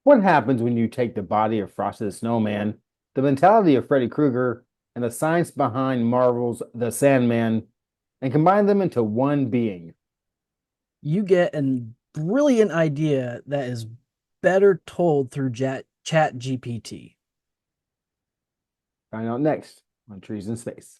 What happens when you take the body of Frosty the Snowman, the mentality of Freddy Krueger, and the science behind Marvel's The Sandman, and combine them into one being? You get a brilliant idea that is better told through chat GPT. Find out next on Trees in Space.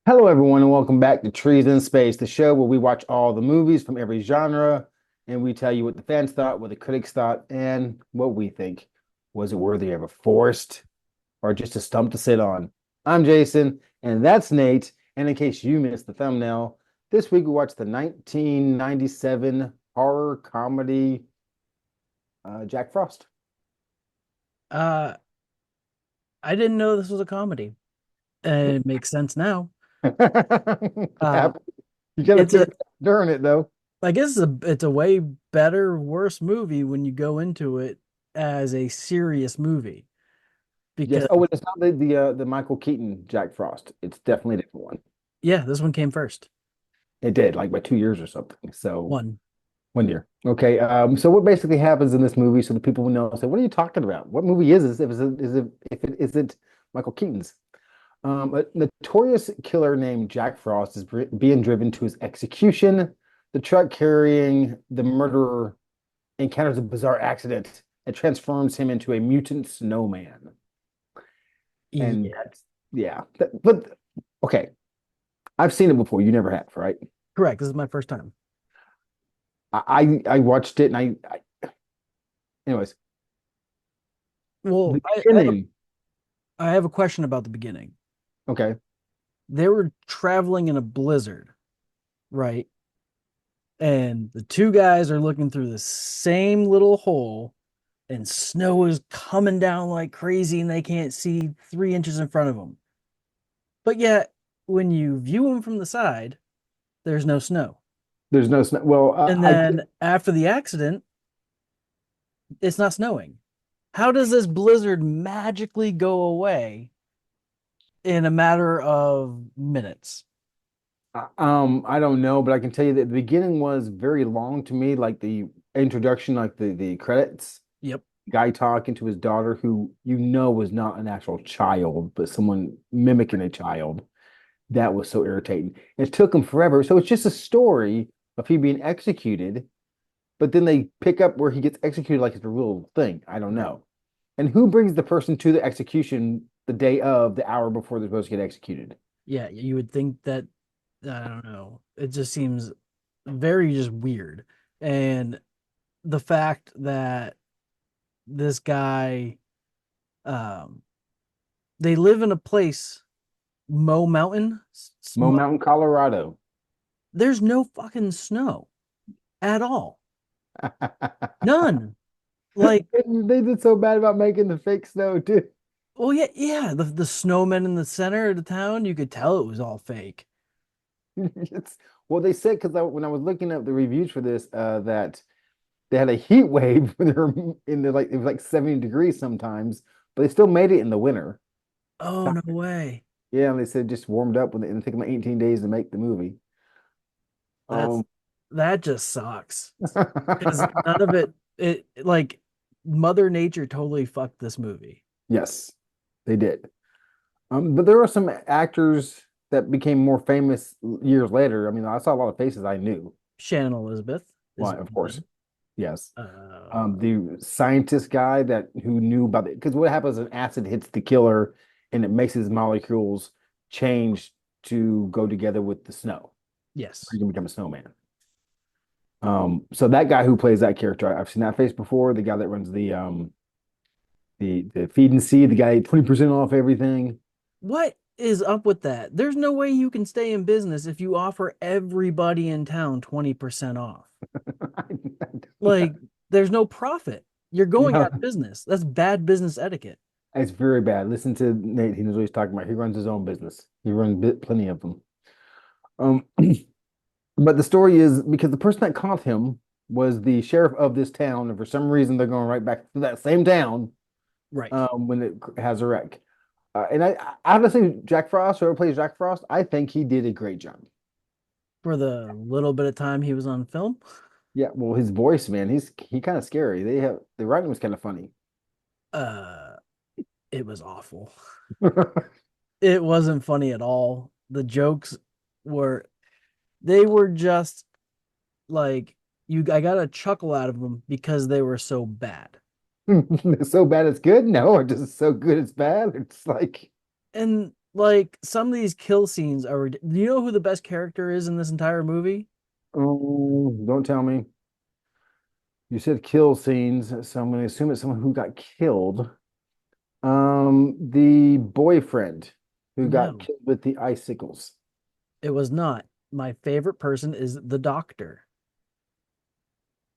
Hello, everyone, and welcome back to Trees in Space, the show where we watch all the movies from every genre and we tell you what the fans thought, what the critics thought, and what we think. Was it worthy of a forest or just a stump to sit on? I'm Jason, and that's Nate. And in case you missed the thumbnail, this week we watched the 1997 horror comedy Jack Frost. Uh, I didn't know this was a comedy. It makes sense now. Yeah, Uh, you gotta it's figure a, it out during it though. I guess it's a way better, worse movie when you go into it as a serious movie Yes. because Oh, it's not the Michael Keaton Jack Frost. It's definitely a different one. yeah, this one came first. It did, like by 2 years or something. So One. 1 year. Okay. So what basically happens in this movie, so the people who know say, what are you talking about? What movie is this? If it isn't Michael Keaton's? A notorious killer named Jack Frost is being driven to his execution. The truck carrying the murderer encounters a bizarre accident that transforms him into a mutant snowman. And Yeah, that's, yeah. But okay, I've seen it before. You never have, right? correct. This is my first time. I watched it and anyways, Well, the I have beginning. I have a question about the beginning. Okay. They were traveling in a blizzard, right? And the two guys are looking through the same little hole, and snow is coming down like crazy, and they can't see 3 inches in front of them. But yet, when you view them from the side, there's no snow. There's no snow. Well, And then after the accident, it's not snowing. How does this blizzard magically go away in a matter of minutes? I don't know, but I can tell you that the beginning was very long to me, like the introduction, like the credits. Yep. Guy talking to his daughter, who was not an actual child, but someone mimicking a child. That was so irritating. It took him forever. So it's just a story of he being executed, but then they pick up where he gets executed like it's a real thing. I don't Right. know. And who brings the person to the execution the day of, the hour before they're supposed to get executed? Yeah, you would think that I don't know. It just seems very just weird. And the fact that this guy um they live in a place, Mo Mountain. Mo Mountain, Colorado. There's no fucking snow at all. None. Like, They did so bad about making the fake snow too. well, yeah, yeah. The snowmen in the center of the town, you could tell it was all fake. It's, well, they said because when I was looking up the reviews for this, that they had a heat wave when they were in the like it was like 70 degrees sometimes, but they still made it in the winter. Oh, no way. Yeah, and they said just warmed up when it took them 18 days to make the movie. That's Um, that just sucks. Because none of it like Mother Nature totally fucked this movie. yes, they did. But there are some actors that became more famous years later. I mean, I saw a lot of faces I knew. Shannon Elizabeth is Well, of course, one. yes. Uh, The scientist guy that who knew about it, because what happens is acid hits the killer and it makes his molecules change to go together with the snow. He yes. can become a snowman. So that guy who plays that character, I've seen that face before. The guy that runs the feed and seed, the guy 20% off everything. What is up with that? There's no way you can stay in business if you offer everybody in town 20% off. Like, there's no profit. You're going No, out of business. That's bad business etiquette. it's very bad. Listen to Nate. He knows what he's talking about. He runs his own business. He runs plenty of them. Um, but the story is because the person that caught him was the sheriff of this town, and for some reason they're going right back to that same town Right. when it has a wreck. And I honestly, Jack Frost, whoever plays Jack Frost, I think he did a great job. For the little bit of time he was on film. Yeah, well, his voice, man, he kind of scary. They have the writing was kind of funny. Uh, it was awful. It wasn't funny at all. The jokes were they were just like I got a chuckle out of them because they were so bad. So bad it's good? No, or just so good it's bad? It's like, And like some of these kill scenes are do you know who the best character is in this entire movie? oh, don't tell me. You said kill scenes, so I'm going to assume it's someone who got killed. The boyfriend who got No, killed with the icicles. it was not. My favorite person is the doctor.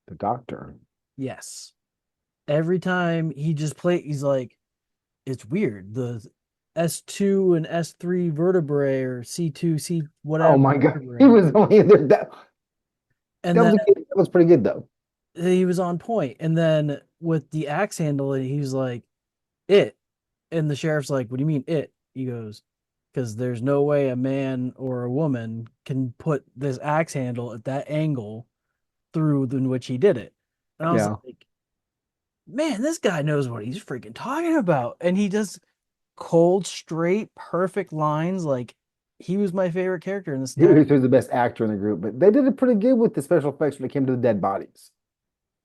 The doctor. Yes. Every time he just he's like, it's weird. The S2 and S3 vertebrae or C2, C Oh whatever my God. He vertebrae. was only in there. And then That was pretty good though. he was on point. And then with the axe handle, he was like, it. And the sheriff's like, what do you mean it? He goes, because there's no way a man or a woman can put this axe handle at that angle through in which he did it. And I was Yeah. like, man, this guy knows what he's freaking talking about. And he does cold, straight, perfect lines. Like he was my favorite character in this He entire. was the best actor in the group, but they did it pretty good with the special effects when it came to the dead bodies.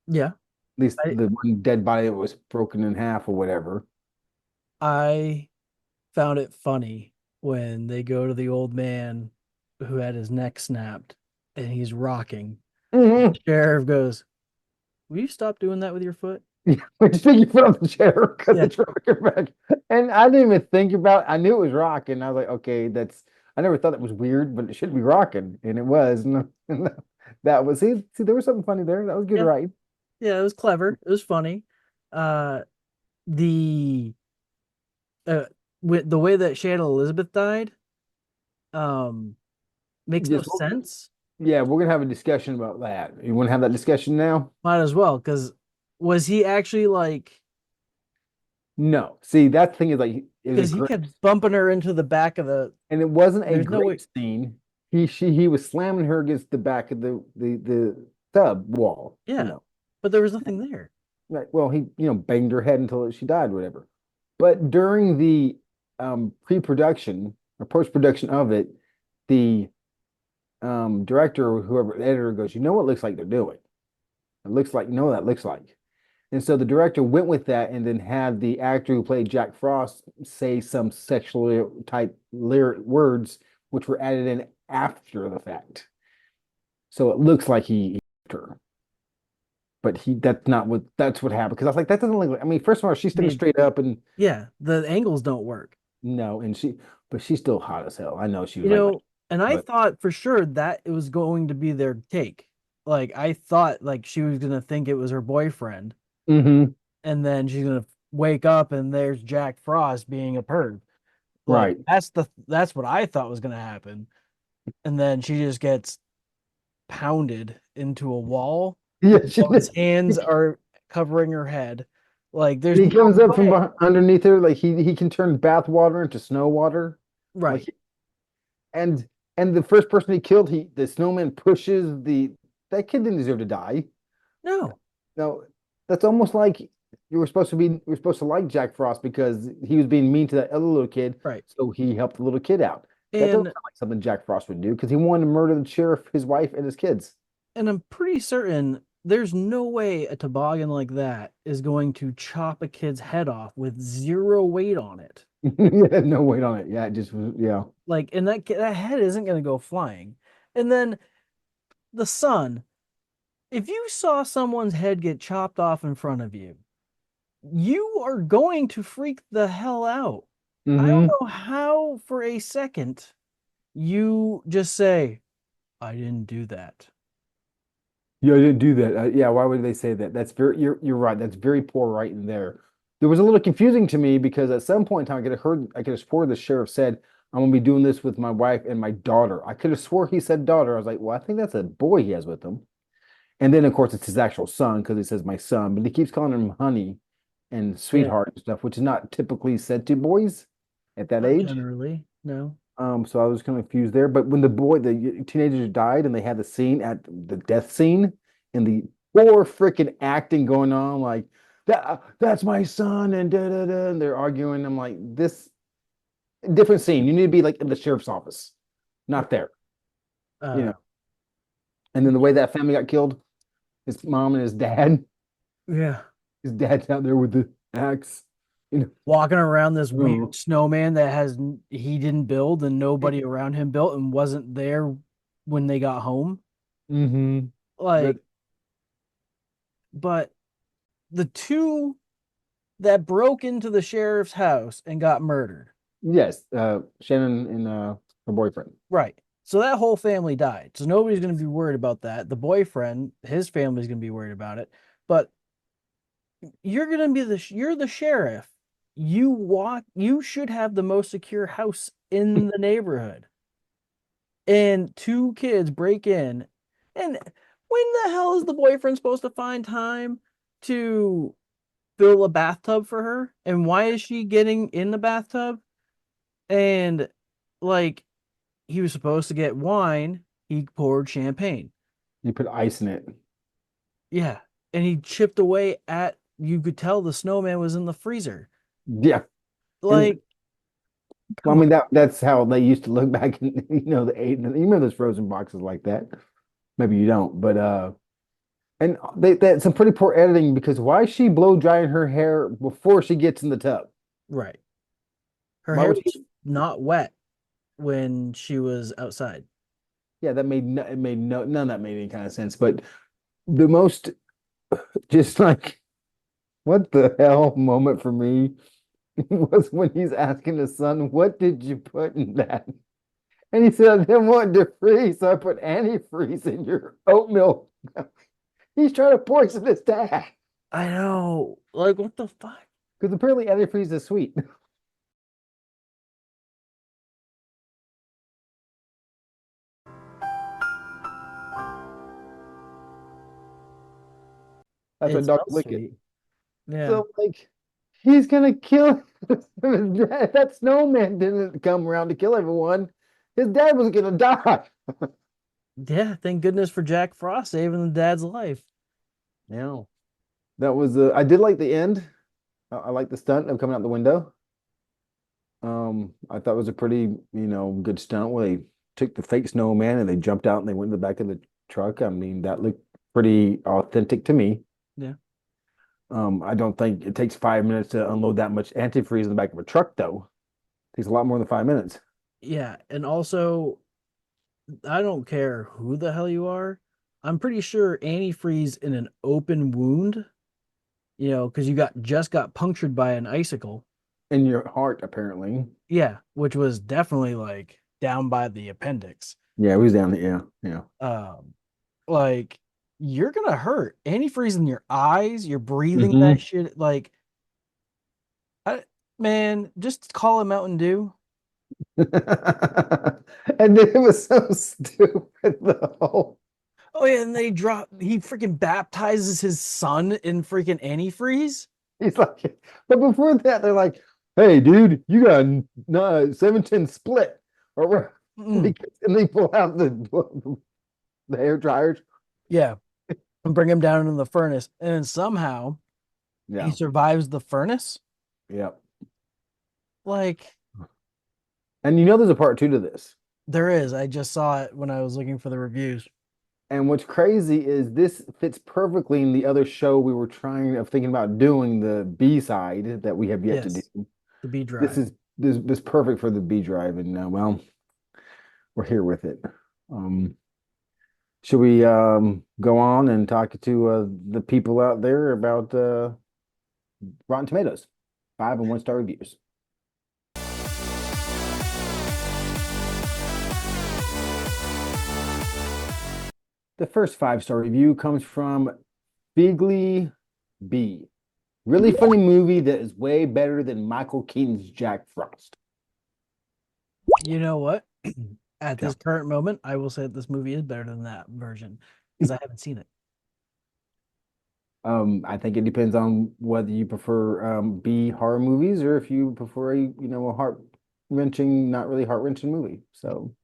Yeah, At least I the one dead body that was broken in half or whatever. I found it funny when they go to the old man who had his neck snapped and he's rocking. Hmm. Sheriff goes, will you stop doing that with your foot? Just pick your foot off the chair because Yeah. it's rocking back. And I didn't even think about I knew it was rocking. I was like, okay, I never thought it was weird, but it should be rocking. And it was. And that was see, there was something funny there. That was good Yeah. writing. Yeah, it was clever. It was funny. Uh the uh with the way that Shannon Elizabeth died, um makes no Yes, sense. yeah, we're gonna have a discussion about that. You want to have that discussion now? Might as well, because was he actually like No. See, that thing is like it was a because he great kept bumping her into the back of the and it wasn't a there's no way. great scene. He was slamming her against the back of the tub wall, Yeah, but there was nothing there. Right. Well, he, banged her head until she died, whatever. But during the pre-production or post-production of it, the director or whoever the editor goes, you know what looks like they're doing? It looks like, that looks like. And so the director went with that and then had the actor who played Jack Frost say some sexually type lyric words, which were added in after the fact. So it looks like he her. But that's what happened. Because I was like, that doesn't look like, I mean, first of all, she's I standing mean, straight up and yeah, the angles don't work. no, but she's still hot as hell. I know she You was like, know, and I but thought for sure that it was going to be their take. Like I thought like she was gonna think it was her boyfriend, hmm and then she's gonna wake up and there's Jack Frost being a perv. Like right. that's what I thought was gonna happen. And then she just gets pounded into a wall Yeah, while his hands are covering her head. Like there's he no comes up from way. underneath her, like he can turn bath water into snow water. Like Right. and and the first person he killed, the snowman pushes that kid didn't deserve to die. No. No, that's almost like you were supposed to like Jack Frost because he was being mean to that other little kid, Right. so he helped the little kid out. That doesn't And sound like something Jack Frost would do because he wanted to murder the sheriff, his wife, and his kids. and I'm pretty certain there's no way a toboggan like that is going to chop a kid's head off with zero weight on it. Yeah, no weight on it. Yeah, it just was, yeah. Like, and that head isn't going to go flying. And then the son, if you saw someone's head get chopped off in front of you, you are going to freak the hell out. I don't Hmm. know how for a second you just say, I didn't do that. Yeah, I didn't do that. Yeah, why would they say that? You're right. That's very poor writing there. There was a little confusing to me because at some point in time I could have swore the sheriff said, I'm gonna be doing this with my wife and my daughter. I could have swore he said daughter. I was like, well, I think that's a boy he has with him. And then of course it's his actual son because he says my son, but he keeps calling him honey and Yeah. sweetheart and stuff, which is not typically said to boys. at that Not age. generally, no. So I was kind of confused there. But when the teenagers died, and they had the scene at the death scene, and the poor freaking acting going on, like that's my son, and da da da, and they're arguing. I'm like, this different scene. You need to be like in the sheriff's office, Right. not there, you Uh, know. And then the way that family got killed, his mom and yeah. his dad's out there with the axe, you Walking around this weird know. snowman that he didn't build and nobody around him built and wasn't there when they got home. Mm-hmm. But Like, but the two that broke into the sheriff's house and got murdered. yes, Shannon and her boyfriend. Right. So that whole family died. So nobody's going to be worried about that. The boyfriend, his family's going to be worried about it. But you're going to be you're the sheriff. You should have the most secure house in the neighborhood. And two kids break in. And when the hell is the boyfriend supposed to find time to fill a bathtub for her? And why is she getting in the bathtub? And like he was supposed to get wine, he poured champagne. You put ice in it. Yeah. And he chipped away at, you could tell the snowman was in the freezer. Yeah. And Like, well, come I on. mean that's how they used to look back in the eight. You remember those frozen boxes like that? Maybe you don't, but and that's some pretty poor editing because why is she blow drying her hair before she gets in the tub? Right. Her Why hair was was she? not wet when she was outside. Yeah, that made no, it made no none of that made any kind of sense. But the most just like what the hell moment for me was when he's asking his son, "What did you put in that?" And he said, "I didn't want to freeze, so I put antifreeze in your oatmeal." He's trying to poison his dad I know. Like, what the fuck? because apparently antifreeze is sweet. That's why It dogs smells lick it. sweet. Yeah. So like, he's gonna kill his dad. That snowman didn't come around to kill everyone. His dad was gonna die. Yeah. Thank goodness for Jack Frost saving the dad's life. Yeah, that was. I did like the end. I like the stunt of coming out the window. I thought it was a pretty, good stunt where they took the fake snowman and they jumped out and they went in the back of the truck. I mean, that looked pretty authentic to me. Yeah. I don't think it takes 5 minutes to unload that much antifreeze in the back of a truck, though. It takes a lot more than 5 minutes. Yeah. And also, I don't care who the hell you are. I'm pretty sure antifreeze in an open wound, because you just got punctured by an icicle. In your heart, apparently. Yeah, which was definitely like down by the appendix. Yeah, it was down there. Yeah, yeah. Um, like you're gonna hurt. Antifreeze in your eyes, you're breathing that Hmm. shit. Like, man, just call it Mountain Dew. And then it was so stupid, though. Oh yeah, and he freaking baptizes his son in freaking antifreeze. He's like, but before that, they're like, "Hey, dude, you got a 710 split," or Mm, and they pull out the hair dryers. yeah, and bring him down into the furnace, and then somehow he Yeah, survives the furnace. yeah. Like And there's a part two to this. there is. I just saw it when I was looking for the reviews. And what's crazy is this fits perfectly in the other show we were thinking about doing, the B side that we have yet to do. Yes, the B This drive. is this perfect for the B drive, and well, we're here with it. Um, should we go on and talk to the people out there about Rotten Tomatoes, 5 and 1 star reviews? The first 5 star review comes from Bigly B. Really funny movie that is way better than Michael Keaton's Jack Frost. You know what? At Yeah. this current moment, I will say that this movie is better than that version because I haven't seen it. I think it depends on whether you prefer B horror movies or if you prefer a heart wrenching, not really heart wrenching movie. So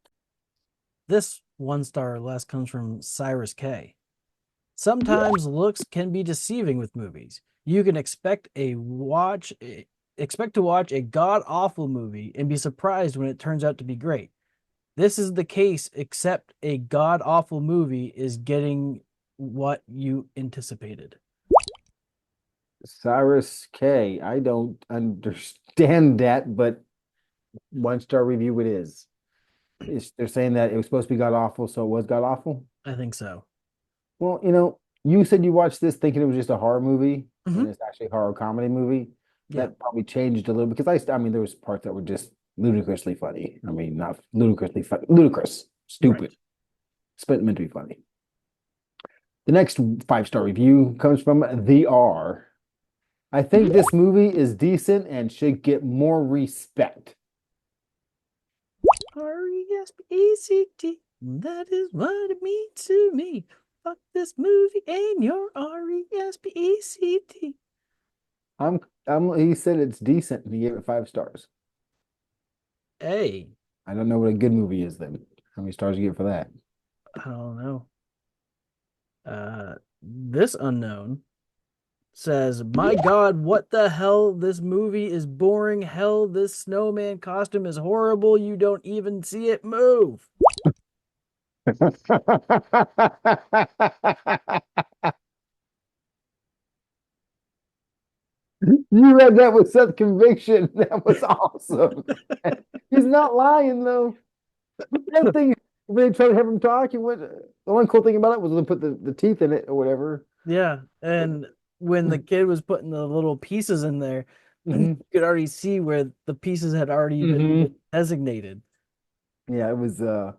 This 1 star or less comes from Cyrus K. Sometimes looks can be deceiving with movies. You can expect to watch a god awful movie and be surprised when it turns out to be great. This is the case, except a god awful movie is getting what you anticipated. Cyrus K, I don't understand that, but 1 star review it is. They're saying that it was supposed to be god awful, so it was god awful. I think so. Well, you said you watched this thinking it was just a horror movie, Mhm. and it's actually a horror comedy movie. Yeah. That probably changed a little because I mean, there was parts that were just ludicrously funny. I mean, not ludicrously funny, ludicrous, Right. stupid, but meant to be funny. The next 5 star review comes from The R. I think this movie is decent and should get more respect. RESPECT. That is what it means to me. Fuck this movie and your RESPECT. He said it's decent and he gave it 5 stars. Hey, I don't know what a good movie is then. How many stars you get for that? I don't know. This unknown says, "My God, what the hell? This movie is boring. Hell, this snowman costume is horrible. You don't even see it move." You read that with such conviction. That was awesome. He's not lying though. That thing, when they tried to have him talk, the one cool thing about it was they put the teeth in it or whatever. Yeah, and when the kid was putting the little pieces in there, and Hmm. you could already see where the pieces had already been Hmm. designated. Yeah, it was you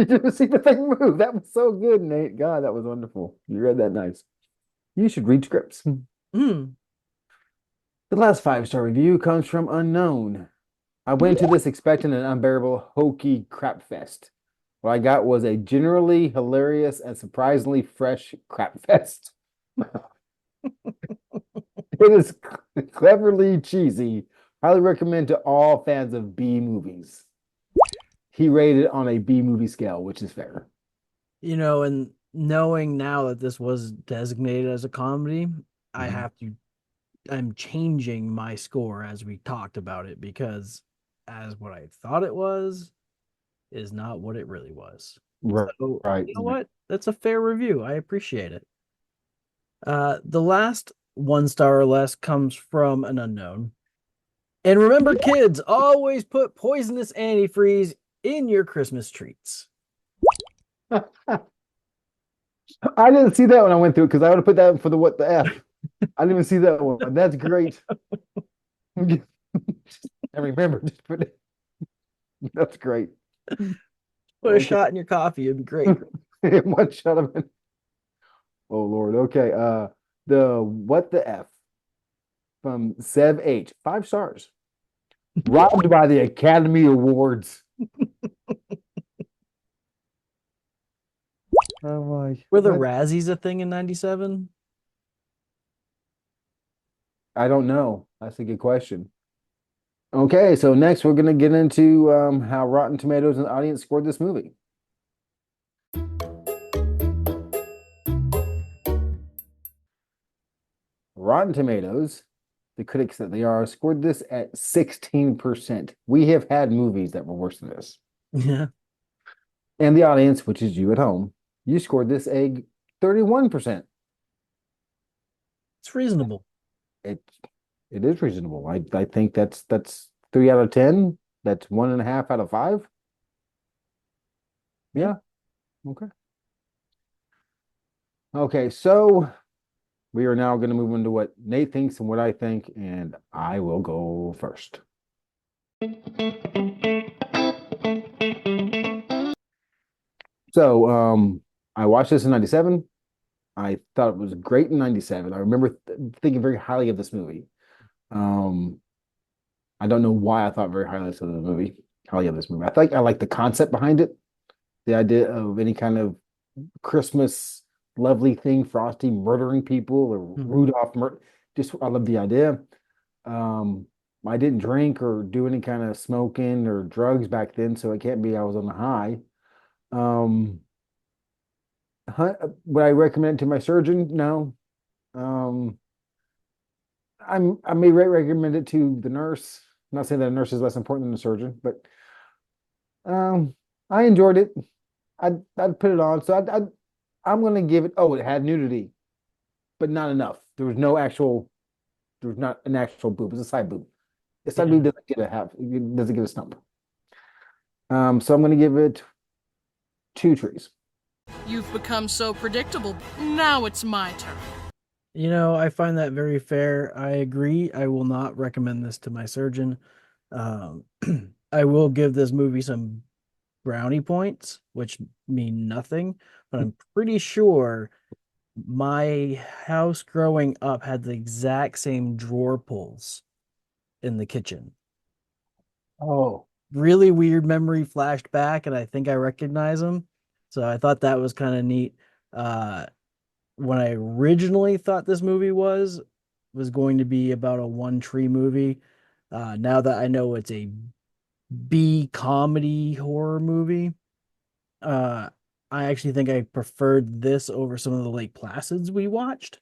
didn't see the thing move. That was so good, Nate. God, that was wonderful. You read that nice. You should read scripts. Hmm. The last 5 star review comes from Unknown. I went into this expecting an unbearable hokey crap fest. What I got was a generally hilarious and surprisingly fresh crap fest. It is cleverly cheesy. Highly recommend to all fans of B movies. He rated on a B movie scale, which is fair. And knowing now that this was designated as a comedy, I Mhm. have to, I'm changing my score as we talked about it because as what I thought it was is not what it really was. Right, So, right. you know what? That's a fair review. I appreciate it. The last 1 star or less comes from an unknown. And remember, kids, always put poisonous antifreeze in your Christmas treats. I didn't see that when I went through it because I would have put that for the what the F. I didn't even see that one. That's great. I remember. Just put it. That's great. Put a Okay. shot in your coffee. It'd be great. One shot of it. Oh Lord. Okay. The what the F from Sev H. 5 stars. Robbed by the Academy Awards. Oh my. Were the Razzies a thing in 97? I don't know. That's a good question. Okay, so next we're gonna get into how Rotten Tomatoes and the audience scored this movie. Rotten Tomatoes, the critics that they are, scored this at 16%. We have had movies that were worse than this. Yeah, And the audience, which is you at home, you scored this a 31%. it's reasonable. It it is reasonable. I think that's 3 out of 10. That's 1.5 out of 5. Yeah. Yeah. Okay. Okay, so we are now going to move into what Nate thinks and what I think, and I will go first. So, I watched this in 97. I thought it was great in 97. I remember thinking very highly of this movie. Um, I don't know why I thought very highly of this movie. I like the concept behind it, the idea of any kind of Christmas lovely thing, Frosty murdering people or Mhm. Rudolph murder. Just I love the idea. Um, I didn't drink or do any kind of smoking or drugs back then, so it can't be I was on the high. Um, would I recommend it to my surgeon? No. Um, I may recommend it to the nurse. I'm not saying that a nurse is less important than a surgeon, but um, I enjoyed it. I'd put it on. So I'm gonna give it. Oh, it had nudity, but not enough. There was not an actual boob. It's a side boob. The side Yeah. boob doesn't get a half. It doesn't get a stump. So I'm gonna give it 2 trees. You've become so predictable. Now it's my turn. I find that very fair. I agree. I will not recommend this to my surgeon. Um, I will give this movie some brownie points, which mean nothing, but I'm pretty sure my house growing up had the exact same drawer pulls in the kitchen. Oh, Really weird memory flashed back, and I think I recognize them. So I thought that was kind of neat. Uh, when I originally thought this movie was going to be about a one tree movie. Now that I know it's a B comedy horror movie, uh, I actually think I preferred this over some of the Lake Placids we watched.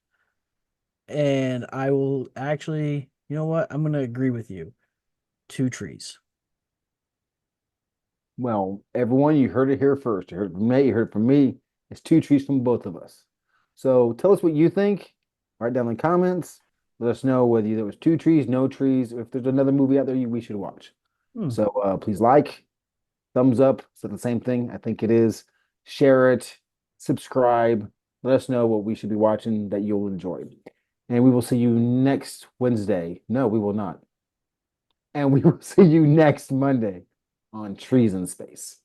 And I will actually, you know what? I'm going to agree with you. 2 trees. well, everyone, you heard it here first. You heard it from Nate, you heard it from me. It's 2 trees from both of us. So tell us what you think. Write down in the comments. Let us know whether there was 2 trees, no trees, or if there's another movie out there we should watch. Hmm. So please like, thumbs up. So the same thing. I think it is. Share it, subscribe. Let us know what we should be watching that you'll enjoy. And we will see you next Wednesday. No, we will not. And we will see you next Monday on Trees in Space.